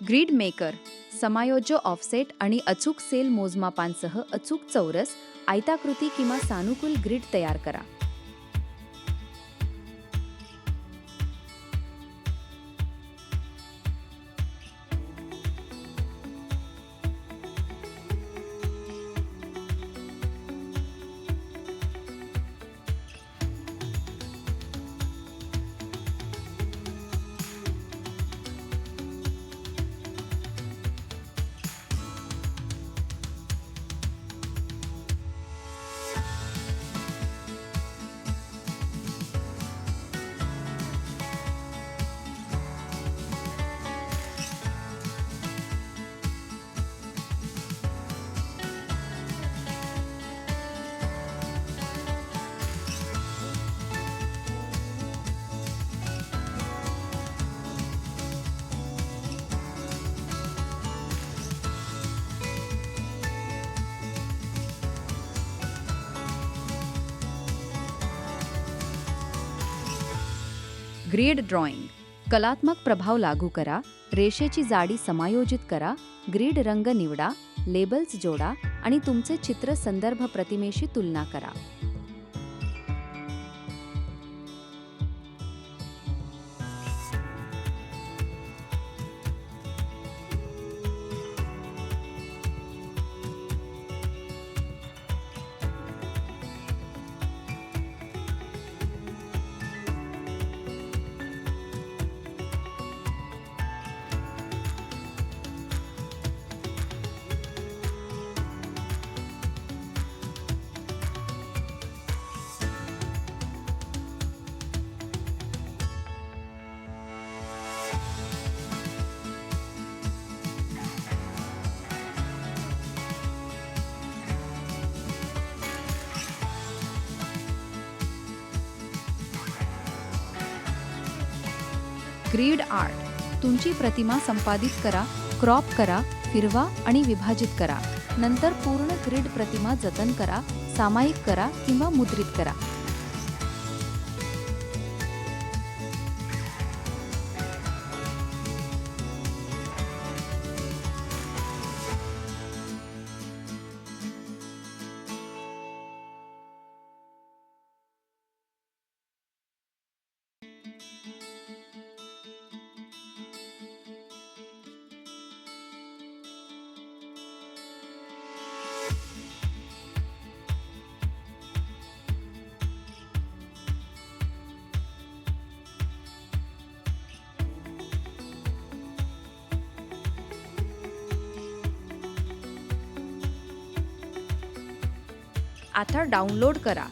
Grid maker समायोज्य offset आणि अचूक सेल मोजमापांसह अचूक चौरस, आयताकृती किंवा सानुकूल ग्रीड तयार करा. ग्रीड ड्रॉइंग कलात्मक प्रभाव लागू करा, रेषेची जाडी समायोजित करा, ग्रीड रंग निवडा, लेबल्स जोडा आणि तुमचे चित्र संदर्भ प्रतिमेशी तुलना करा. ग्रीड आर्ट तुमची प्रतिमा संपादित करा, क्रॉप करा, फिरवा आणि विभाजित करा. नंतर पूर्ण ग्रीड प्रतिमा जतन करा, सामायिक करा किंवा मुद्रित करा. आता डाउनलोड करा